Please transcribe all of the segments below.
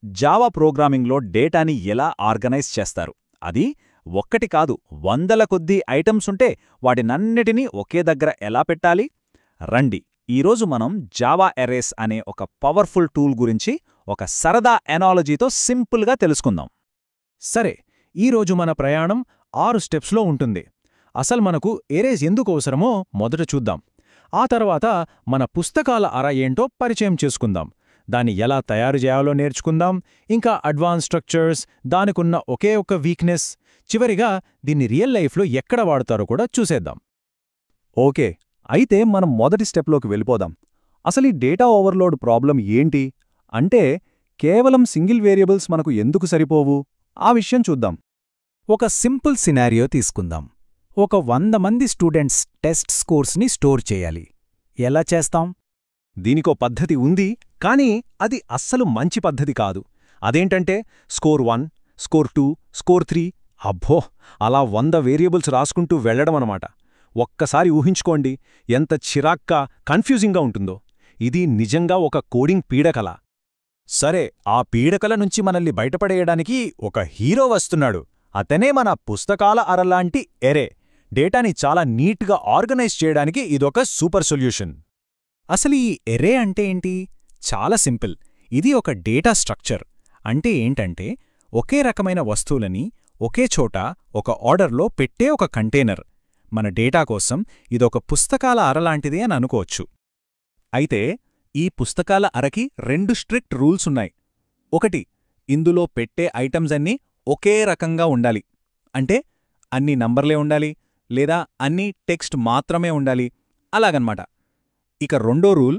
Java ప్రోగ్రామింగ్లో డేటాని ఎలా organise చేస్తారు? అది ఒక్కటి కాదు, వందల కొద్దీ ఐటమ్స్ ఉంటే వాటినన్నిటినీ ఒకే దగ్గర ఎలా పెట్టాలి? రండి, ఈరోజు మనం జావా ఎరేస్ అనే ఒక పవర్ఫుల్ టూల్ గురించి ఒక సరదా ఎనాలజీతో సింపుల్గా తెలుసుకుందాం. సరే, ఈరోజు మన ప్రయాణం 6 స్టెప్స్లో ఉంటుంది. అసలు మనకు ఎరేస్ ఎందుకు అవసరమో మొదట చూద్దాం. ఆ తర్వాత మన పుస్తకాల అర ఏంటో పరిచయం చేసుకుందాం. దాన్ని ఎలా తయారు చేయాలో నేర్చుకుందాం. ఇంకా అడ్వాన్స్ స్ట్రక్చర్స్, దానికున్న ఒకే ఒక్క వీక్నెస్, చివరిగా దీన్ని రియల్ లైఫ్లో ఎక్కడ వాడతారో కూడా చూసేద్దాం. ఓకే, అయితే మనం మొదటి స్టెప్లోకి వెళ్ళిపోదాం. అసలు ఈ డేటా ఓవర్లోడ్ ప్రాబ్లం ఏంటి? అంటే కేవలం సింగిల్ వేరియబుల్స్ మనకు ఎందుకు సరిపోవు? ఆ విషయం చూద్దాం. ఒక సింపుల్ సినారియో తీసుకుందాం. ఒక 100 మంది స్టూడెంట్స్ టెస్ట్ స్కోర్స్ని స్టోర్ చేయాలి. ఎలా చేస్తాం? దీనికో పద్ధతి ఉంది, కానీ అది అస్సలు మంచి పద్ధతి కాదు. అదేంటంటే స్కోర్ 1, స్కోర్ 2, స్కోర్ 3, అబ్బో, అలా 100 వేరియబుల్స్ రాసుకుంటూ వెళ్లడమన్నమాట. ఒక్కసారి ఊహించుకోండి ఎంత చిరాక్గా, కన్ఫ్యూజింగ్గా ఉంటుందో. ఇది నిజంగా ఒక కోడింగ్ పీడకల. సరే, ఆ పీడకల నుంచి మనల్ని బయటపడేయడానికి ఒక హీరో వస్తున్నాడు. అతనే మన పుస్తకాల అరలాంటి ఎరే. డేటాని చాలా నీట్గా ఆర్గనైజ్ చేయడానికి ఇదొక సూపర్ సొల్యూషన్. అసలు ఈ ఎరే అంటే ఏంటి? చాలా సింపుల్. ఇది ఒక డేటా స్ట్రక్చర్. అంటే ఏంటంటే ఒకే రకమైన వస్తువులని ఒకే చోట ఒక ఆర్డర్లో పెట్టే ఒక కంటైనర్. మన డేటా కోసం ఇదొక పుస్తకాల అరలాంటిది అని అనుకోవచ్చు. అయితే ఈ పుస్తకాల అరకి 2 స్ట్రిక్ట్ రూల్స్ ఉన్నాయి. ఒకటి, ఇందులో పెట్టే ఐటమ్స్ అన్నీ ఒకే రకంగా ఉండాలి. అంటే అన్ని నంబర్లే ఉండాలి, లేదా అన్ని టెక్స్ట్ మాత్రమే ఉండాలి, అలాగన్మాట. ఇక రెండో రూల్,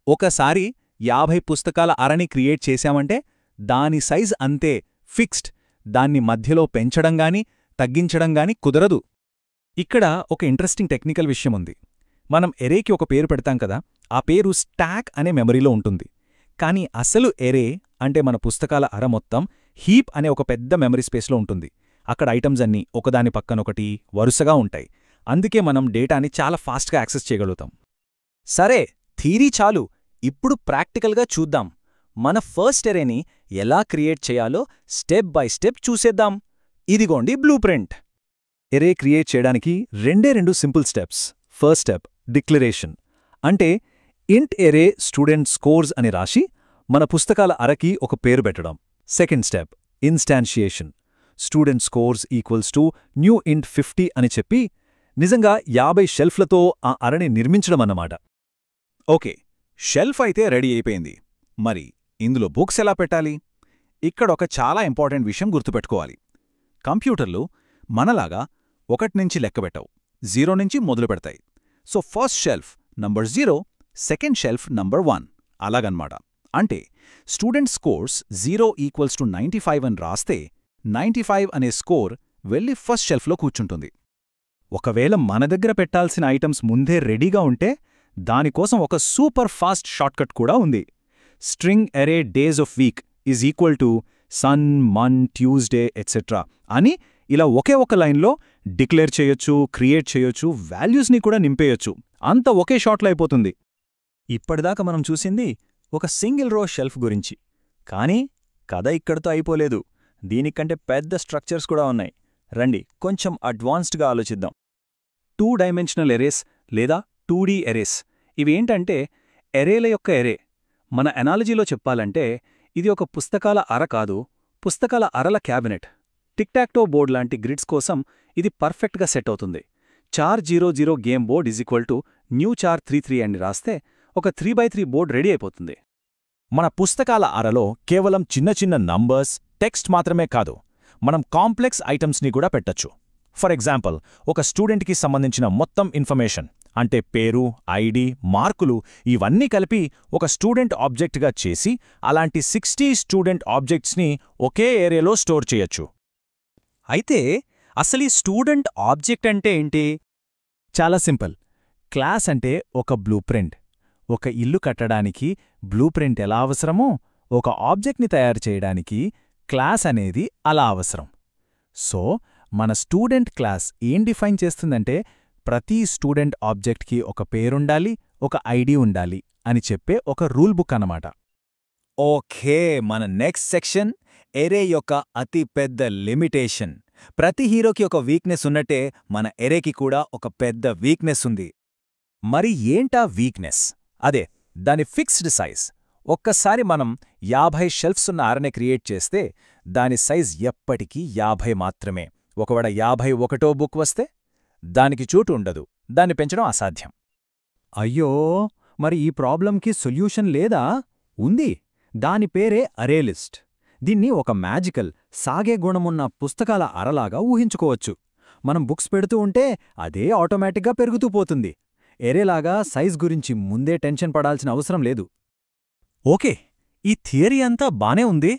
ఒకసారి 50 పుస్తకాల అరని క్రియేట్ చేశామంటే దాని సైజ్ అంతే, ఫిక్స్డ్. దాన్ని మధ్యలో పెంచడంగాని తగ్గించడంగాని కుదరదు. ఇక్కడ ఒక ఇంట్రెస్టింగ్ టెక్నికల్ విషయముంది. మనం ఎరేకి ఒక పేరు పెడతాం కదా, ఆ పేరు స్టాక్ అనే మెమరీలో ఉంటుంది. కానీ అసలు ఎరే అంటే మన పుస్తకాల అర మొత్తం హీప్ అనే ఒక పెద్ద మెమరీ స్పేస్లో ఉంటుంది. అక్కడ ఐటమ్స్ అన్నీ ఒకదాని పక్కనొకటి వరుసగా ఉంటాయి. అందుకే మనం డేటాని చాలా ఫాస్ట్గా యాక్సెస్ చేయగలుగుతాం. సరే, థీరీ చాలు. ఇప్పుడు ప్రాక్టికల్గా చూద్దాం. మన ఫస్ట్ ఎరేని ఎలా క్రియేట్ చేయాలో స్టెప్ బై స్టెప్ చూసేద్దాం. ఇదిగోండి బ్లూ ప్రింట్. ఎరే క్రియేట్ చేయడానికి 2 simple steps. First step, declaration. అంటే ఇంట్ ఎరే స్టూడెంట్ స్కోర్స్ అని రాసి మన పుస్తకాల అరకి ఒక పేరు పెట్టడం. Second step, instantiation. Student scores equals to new int 50 అని చెప్పి నిజంగా 50 షెల్ఫ్లతో ఆ అరని నిర్మించడమన్నమాట. ఓకే, షెల్ఫ్ అయితే రెడీ అయిపోయింది. మరి ఇందులో బుక్స్ ఎలా పెట్టాలి? ఇక్కడొక చాలా ఇంపార్టెంట్ విషయం గుర్తుపెట్టుకోవాలి. కంప్యూటర్లు మనలాగా 1 నుంచి లెక్కబెట్టవు, 0 నుంచి మొదలు పెడతాయి. So first shelf number 0, second shelf number 1, అలాగన్మాట. అంటే స్టూడెంట్ స్కోర్స్ 0 ఈక్వల్స్ టు 95 అని రాస్తే 95 అనే స్కోర్ వెళ్ళి ఫస్ట్ షెల్ఫ్లో కూర్చుంటుంది. ఒకవేళ మన దగ్గర పెట్టాల్సిన ఐటమ్స్ ముందే రెడీగా ఉంటే దానికోసం ఒక సూపర్ ఫాస్ట్ షార్ట్కట్ కూడా ఉంది. String array days of week is equal to Sun, Mon, Tuesday etcetera అని ఇలా ఒకే ఒక లైన్లో డిక్లేర్ చేయొచ్చు, క్రియేట్ చేయొచ్చు, వాల్యూస్ని కూడా నింపేయొచ్చు. అంత ఒకే షాట్లో అయిపోతుంది. ఇప్పటిదాకా మనం చూసింది ఒక సింగిల్ రో షెల్ఫ్ గురించి. కానీ కథ ఇక్కడితో అయిపోలేదు. దీనికంటే పెద్ద స్ట్రక్చర్స్ కూడా ఉన్నాయి. రండి, కొంచెం అడ్వాన్స్డ్గా ఆలోచిద్దాం. 2 డైమెన్షనల్ ఎరేస్ లేదా 2D ఎరేస్. ఇవేంటంటే ఎరేల యొక్క ఎరే. మన ఎనాలజీలో చెప్పాలంటే ఇది ఒక పుస్తకాల అర కాదు, పుస్తకాల అరల క్యాబినెట్. టిక్టాక్టో బోర్డ్ లాంటి గ్రిడ్స్ కోసం ఇది పర్ఫెక్ట్గా సెట్ అవుతుంది. 400 game board is equal to new 433 అని రాస్తే ఒక 3x3 బోర్డ్ రెడీ అయిపోతుంది. మన పుస్తకాల అరలో కేవలం చిన్న చిన్న నంబర్స్, టెక్స్ట్ మాత్రమే కాదు, మనం కాంప్లెక్స్ ఐటమ్స్ని కూడా పెట్టచ్చు. ఫర్ ఎగ్జాంపుల్, ఒక స్టూడెంట్కి సంబంధించిన మొత్తం ఇన్ఫర్మేషన్ అంటే పేరు, ఐడి, మార్కులు ఇవన్నీ కలిపి ఒక స్టూడెంట్ ఆబ్జెక్ట్గా చేసి అలాంటి 60 స్టూడెంట్ ఆబ్జెక్ట్స్ని ఒకే ఏరియాలో స్టోర్ చేయొచ్చు. అయితే అసలు ఈ స్టూడెంట్ ఆబ్జెక్ట్ అంటే ఏంటి? చాలా సింపుల్. క్లాస్ అంటే ఒక బ్లూ ప్రింట్. ఒక ఇల్లు కట్టడానికి బ్లూ ప్రింట్ ఎలా అవసరమో ఒక ఆబ్జెక్ట్ని తయారు చేయడానికి క్లాస్ అనేది అలా అవసరం. సో మన స్టూడెంట్ క్లాస్ ఏం డిఫైన్ చేస్తుందంటే ప్రతి స్టూడెంట్ ఆబ్జెక్ట్కి ఒక పేరుండాలి, ఒక ఐడి ఉండాలి అని చెప్పే ఒక రూల్ బుక్ అన్నమాట. ఓకే, మన నెక్స్ట్ సెక్షన్ ఎరే యొక్క అతి పెద్ద లిమిటేషన్. ప్రతి హీరోకి ఒక వీక్నెస్ ఉన్నట్టే మన ఎరేకి కూడా ఒక పెద్ద వీక్నెస్ ఉంది. మరి ఏంటా వీక్నెస్? అదే దాని ఫిక్స్డ్ సైజ్. ఒక్కసారి మనం 50 షెల్ఫ్స్ ఉన్న అరని క్రియేట్ చేస్తే దాని సైజ్ ఎప్పటికీ 50 మాత్రమే. ఒకవేళ 51వ బుక్ వస్తే దానికి చోటు ఉండదు. దాన్ని పెంచడం అసాధ్యం. అయ్యో, మరి ఈ ప్రాబ్లంకి సొల్యూషన్ లేదా? ఉంది. దాని పేరే అరే లిస్ట్. దీన్ని ఒక మ్యాజికల్, సాగే గుణమున్న పుస్తకాల అరలాగా ఊహించుకోవచ్చు. మనం బుక్స్ పెడుతూ ఉంటే అదే ఆటోమేటిక్గా పెరుగుతూ పోతుంది. ఎరేలాగా సైజ్ గురించి ముందే టెన్షన్ పడాల్సిన అవసరం లేదు. ఓకే, ఈ థియరీ అంతా బానే ఉంది,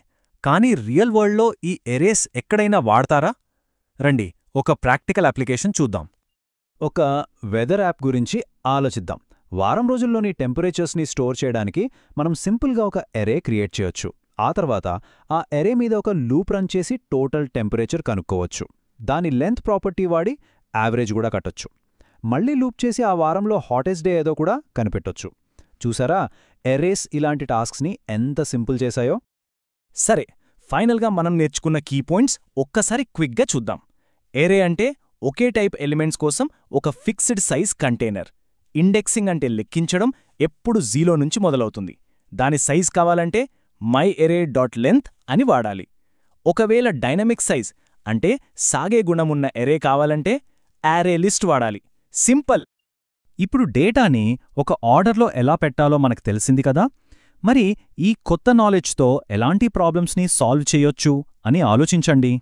కానీ రియల్ వరల్డ్లో ఈ ఎరేస్ ఎక్కడైనా వాడతారా? రండి, ఒక ప్రాక్టికల్ అప్లికేషన్ చూద్దాం. ఒక వెదర్ యాప్ గురించి ఆలోచిద్దాం. వారం రోజుల్లోని టెంపరేచర్స్ని స్టోర్ చేయడానికి మనం సింపుల్గా ఒక ఎరే క్రియేట్ చేయొచ్చు. ఆ తర్వాత ఆ ఎరే మీద ఒక లూప్ రన్ చేసి టోటల్ టెంపరేచర్ కనుక్కోవచ్చు. దాని లెంత్ ప్రాపర్టీ వాడి యావరేజ్ కూడా కట్టొచ్చు. మళ్ళీ లూప్ చేసి ఆ వారంలో హాటెస్ట్ డే ఏదో కూడా కనిపెట్టొచ్చు. చూసారా, ఎరేస్ ఇలాంటి టాస్క్స్ని ఎంత సింపుల్ చేశాయో? సరే, ఫైనల్గా మనం నేర్చుకున్న కీ పాయింట్స్ ఒక్కసారి క్విక్గా చూద్దాం. ఎరే అంటే ఒకే టైప్ ఎలిమెంట్స్ కోసం ఒక ఫిక్స్డ్ సైజ్ కంటైనర్. ఇండెక్సింగ్ అంటే లెక్కించడం, ఎప్పుడు 0 నుంచి మొదలవుతుంది. దాని సైజ్ కావాలంటే myArray.length అని వాడాలి. ఒకవేళ డైనమిక్ సైజ్ అంటే సాగే గుణమున్న ఎరే కావాలంటే ArrayList వాడాలి. సింపుల్. ఇప్పుడు డేటాని ఒక ఆర్డర్లో ఎలా పెట్టాలో మనకు తెలిసింది కదా. మరి ఈ కొత్త నాలెడ్జ్తో ఎలాంటి ప్రాబ్లమ్స్ని సాల్వ్ చేయొచ్చు అని ఆలోచించండి.